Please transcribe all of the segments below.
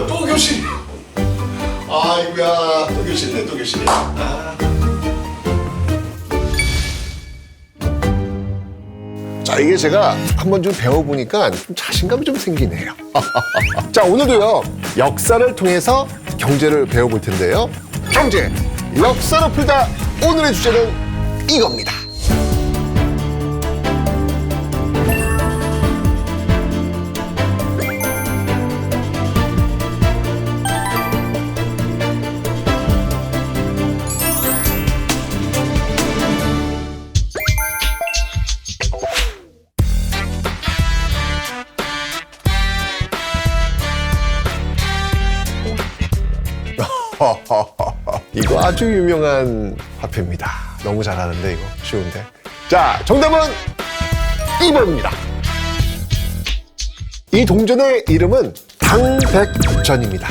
또 교실. 아이고야, 또 교실이네, 또 교실이야. 자, 이게 제가 한번 좀 배워보니까 좀 자신감이 좀 생기네요. 자, 오늘도요, 역사를 통해서 경제를 배워볼 텐데요. 경제, 역사로 풀다. 오늘의 주제는 이겁니다. 이거 아주 유명한 화폐입니다. 너무 잘하는데 이거 쉬운데. 자, 정답은 2번입니다. 이 동전의 이름은 당백전입니다.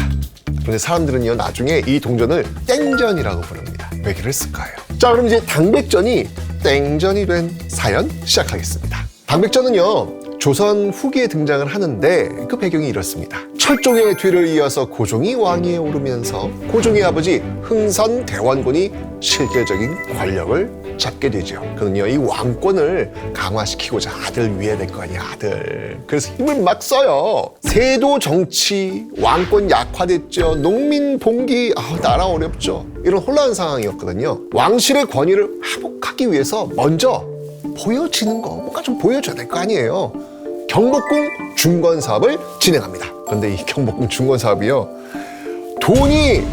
그런데 사람들은요, 나중에 이 동전을 땡전이라고 부릅니다. 왜 그랬을까요? 자, 그럼 이제 당백전이 땡전이 된 사연 시작하겠습니다. 당백전은요, 조선 후기에 등장을 하는데 그 배경이 이렇습니다. 철종의 뒤를 이어서 고종이 왕위에 오르면서 고종의 아버지 흥선 대원군이 실질적인 권력을 잡게 되죠. 그는요, 이 왕권을 강화시키고자 아들 위해야 될 거 아니야, 아들. 그래서 힘을 막 써요. 세도 정치, 왕권 약화됐죠. 농민 봉기, 나라 어렵죠. 이런 혼란 상황이었거든요. 왕실의 권위를 회복하기 위해서 먼저 보여지는 거, 뭔가 좀 보여줘야 될 거 아니에요. 경복궁 중건 사업을 진행합니다. 그런데 이 경복궁 중건 사업이요, 돈이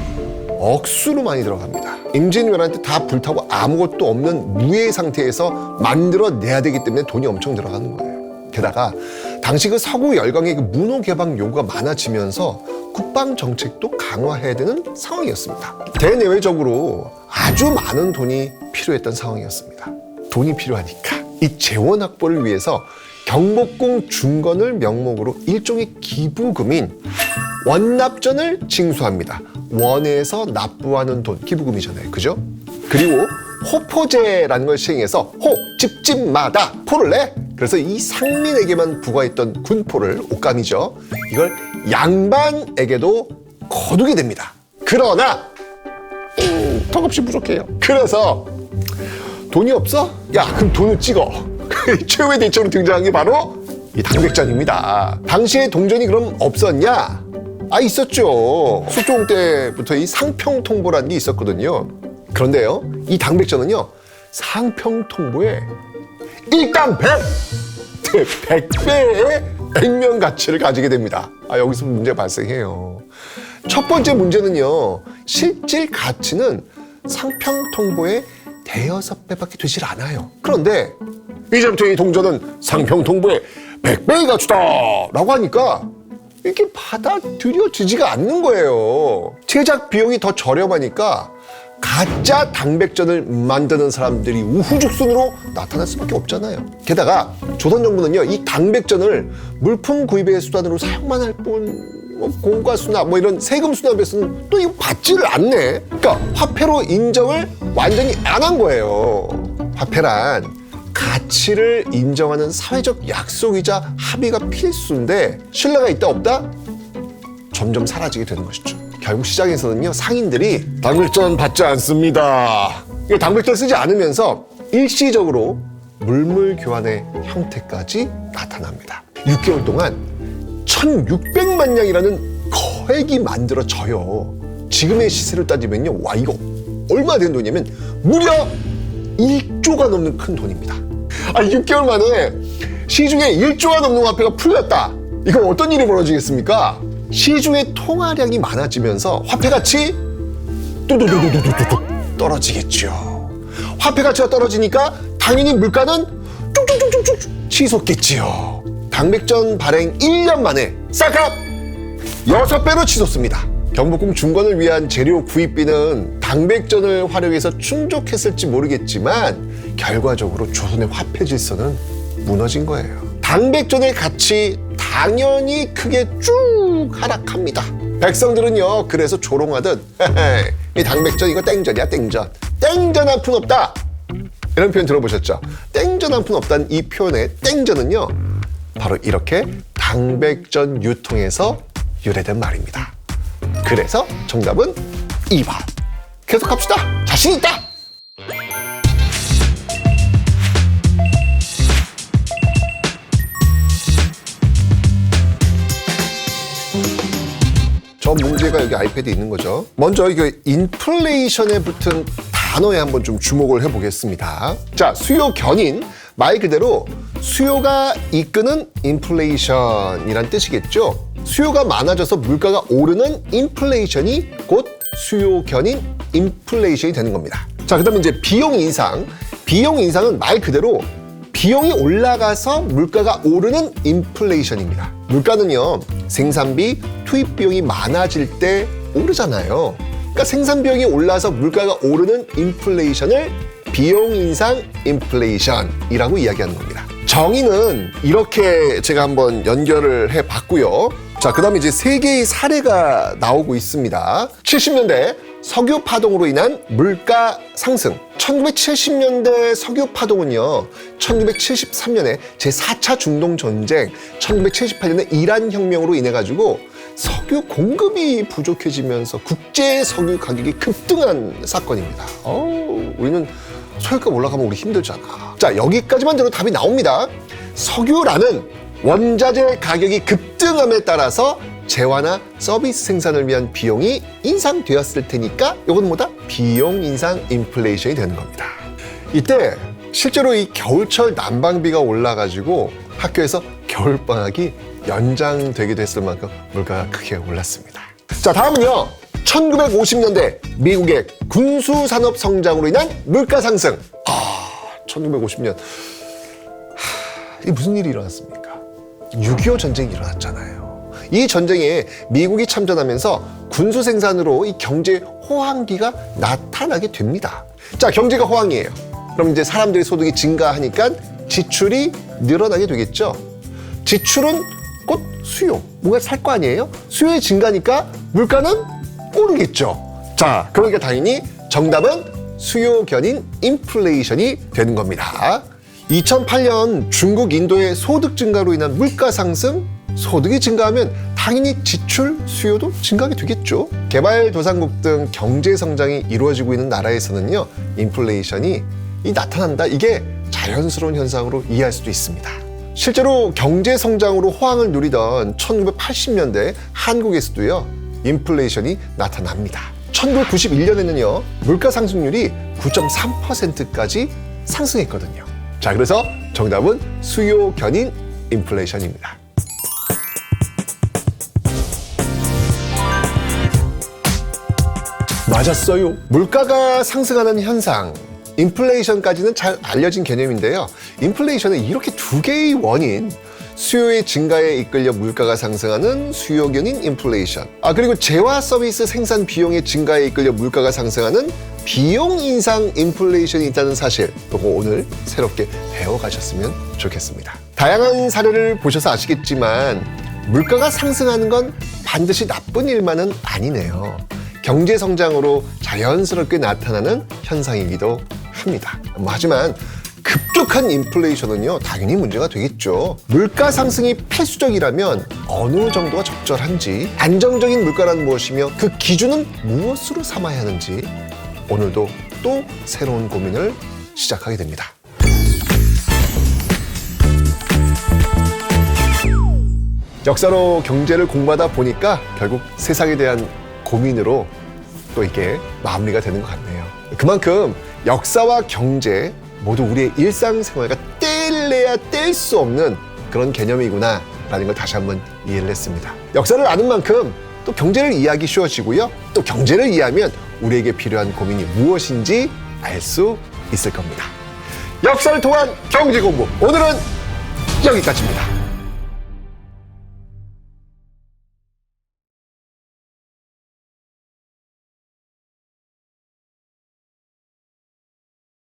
억수로 많이 들어갑니다. 임진왜란때 다 불타고 아무것도 없는 무해 상태에서 만들어내야 되기 때문에 돈이 엄청 들어가는 거예요. 게다가 당시 그 서구 열강의 그 문호 개방 요구가 많아지면서 국방 정책도 강화해야 되는 상황이었습니다. 대내외적으로 아주 많은 돈이 필요했던 상황이었습니다. 돈이 필요하니까 이 재원 확보를 위해서 경복궁 중건을 명목으로 일종의 기부금인 원납전을 징수합니다. 원에서 납부하는 돈, 기부금이잖아요. 그죠? 그리고 호포제라는 걸 시행해서 집집마다 포를 내. 그래서 이 상민에게만 부과했던 군포를, 옷감이죠. 이걸 양반에게도 거두게 됩니다. 그러나 턱없이 부족해요. 그래서 돈이 없어? 야, 그럼 돈을 찍어. 최후의 대처로 등장한 게 바로 이 당백전입니다. 당시에 동전이 그럼 없었냐? 있었죠. 수종 때부터 이 상평통보라는 게 있었거든요. 그런데요, 이 당백전은요, 상평통보에 일당 100배의 액면 가치를 가지게 됩니다. 여기서 문제가 발생해요. 첫 번째 문제는요, 실질 가치는 상평통보의 대여섯 배밖에 되질 않아요. 그런데 이제부터 이 동전은 상평통보의 100배의 가치다 라고 하니까 이렇게 받아들여지지가 않는 거예요. 제작 비용이 더 저렴하니까 가짜 당백전을 만드는 사람들이 우후죽순으로 나타날 수밖에 없잖아요. 게다가 조선 정부는요, 이 당백전을 물품 구입의 수단으로 사용만 할 뿐, 공과 수납, 이런 세금 수납에서는 또 이거 받지를 않네. 그러니까 화폐로 인정을 완전히 안 한 거예요. 화폐란 가치를 인정하는 사회적 약속이자 합의가 필수인데 신뢰가 있다 없다? 점점 사라지게 되는 것이죠. 결국 시장에서는요, 상인들이 당백전 받지 않습니다. 당백전 쓰지 않으면서 일시적으로 물물 교환의 형태까지 나타납니다. 6개월 동안 1,600만 냥이라는 거액이 만들어져요. 지금의 시세로 따지면요, 이거 얼마 된 돈이냐면 무려 1조가 넘는 큰 돈입니다. 6개월 만에 시중에 1조가 넘는 화폐가 풀렸다. 이건 어떤 일이 벌어지겠습니까? 시중의 통화량이 많아지면서 화폐 가치 뚝뚝뚝뚝뚝뚝 떨어지겠죠. 화폐 가치가 떨어지니까 당연히 물가는 쭉쭉쭉쭉쭉 치솟겠지요. 당백전 발행 1년 만에 쌀값 6배로 치솟습니다. 경복궁 중건을 위한 재료 구입비는 당백전을 활용해서 충족했을지 모르겠지만 결과적으로 조선의 화폐 질서는 무너진 거예요. 당백전의 가치 당연히 크게 쭉 하락합니다. 백성들은요, 그래서 조롱하듯 이 당백전 이거 땡전이야, 땡전. 땡전 한 푼 없다. 이런 표현 들어보셨죠? 땡전 한 푼 없다는 이 표현의 땡전은요, 바로 이렇게 당백전 유통에서 유래된 말입니다. 그래서 정답은 2번. 계속 갑시다. 자신 있다. 저 문제가 여기 아이패드에 있는 거죠. 먼저 이거 인플레이션에 붙은 단어에 한번 좀 주목을 해보겠습니다. 자, 수요 견인, 말 그대로 수요가 이끄는 인플레이션이란 뜻이겠죠. 수요가 많아져서 물가가 오르는 인플레이션이 곧 수요 견인 인플레이션이 되는 겁니다. 자, 그다음에 이제 비용 인상. 비용 인상은 말 그대로 비용이 올라가서 물가가 오르는 인플레이션입니다. 물가는요, 생산비, 투입 비용이 많아질 때 오르잖아요. 그러니까 생산 비용이 올라서 물가가 오르는 인플레이션을 비용 인상 인플레이션이라고 이야기하는 겁니다. 정의는 이렇게 제가 한번 연결을 해봤고요. 자, 그 다음에 이제 세 개의 사례가 나오고 있습니다. 70년대 석유 파동으로 인한 물가 상승. 1970년대 석유 파동은요, 1973년에 제4차 중동 전쟁, 1978년에 이란 혁명으로 인해 가지고 석유 공급이 부족해지면서 국제 석유 가격이 급등한 사건입니다. 우리는 석유값 올라가면 우리 힘들잖아. 자, 여기까지만 들어도 답이 나옵니다. 석유라는 원자재 가격이 급등함에 따라서 재화나 서비스 생산을 위한 비용이 인상되었을 테니까 이건 뭐다? 비용 인상 인플레이션이 되는 겁니다. 이때 실제로 이 겨울철 난방비가 올라가지고 학교에서 겨울방학이 연장되기도 했을 만큼 물가가 크게 올랐습니다. 자, 다음은요. 1950년대 미국의 군수산업 성장으로 인한 물가 상승. 1950년. 이게 무슨 일이 일어났습니까? 6.25 전쟁이 일어났잖아요. 이 전쟁에 미국이 참전하면서 군수 생산으로 이 경제 호황기가 나타나게 됩니다. 자, 경제가 호황이에요. 그럼 이제 사람들의 소득이 증가하니까 지출이 늘어나게 되겠죠. 지출은 곧 수요. 뭔가 살 거 아니에요? 수요의 증가니까 물가는 오르겠죠. 자, 그러니까 당연히 정답은 수요 견인 인플레이션이 되는 겁니다. 2008년 중국, 인도의 소득 증가로 인한 물가 상승, 소득이 증가하면 당연히 지출, 수요도 증가하게 되겠죠. 개발도상국 등 경제 성장이 이루어지고 있는 나라에서는요, 인플레이션이 나타난다. 이게 자연스러운 현상으로 이해할 수도 있습니다. 실제로 경제 성장으로 호황을 누리던 1980년대 한국에서도요, 인플레이션이 나타납니다. 1991년에는요, 물가 상승률이 9.3%까지 상승했거든요. 자, 그래서 정답은 수요 견인 인플레이션입니다. 맞았어요. 물가가 상승하는 현상, 인플레이션까지는 잘 알려진 개념인데요. 인플레이션은 이렇게 두 개의 원인, 수요의 증가에 이끌려 물가가 상승하는 수요 견인 인플레이션, 그리고 재화 서비스 생산 비용의 증가에 이끌려 물가가 상승하는 비용 인상 인플레이션이 있다는 사실, 그거 오늘 새롭게 배워가셨으면 좋겠습니다. 다양한 사례를 보셔서 아시겠지만 물가가 상승하는 건 반드시 나쁜 일만은 아니네요. 경제 성장으로 자연스럽게 나타나는 현상이기도 합니다. 하지만 급격한 인플레이션은요, 당연히 문제가 되겠죠. 물가 상승이 필수적이라면 어느 정도가 적절한지, 안정적인 물가란 무엇이며 그 기준은 무엇으로 삼아야 하는지, 오늘도 또 새로운 고민을 시작하게 됩니다. 역사로 경제를 공부하다 보니까 결국 세상에 대한 고민으로 또 이게 마무리가 되는 것 같네요. 그만큼 역사와 경제 모두 우리의 일상생활과 뗄래야 뗄 수 없는 그런 개념이구나 라는 걸 다시 한번 이해를 했습니다. 역사를 아는 만큼 또 경제를 이해하기 쉬워지고요. 또 경제를 이해하면 우리에게 필요한 고민이 무엇인지 알 수 있을 겁니다. 역사를 통한 경제 공부, 오늘은 여기까지입니다.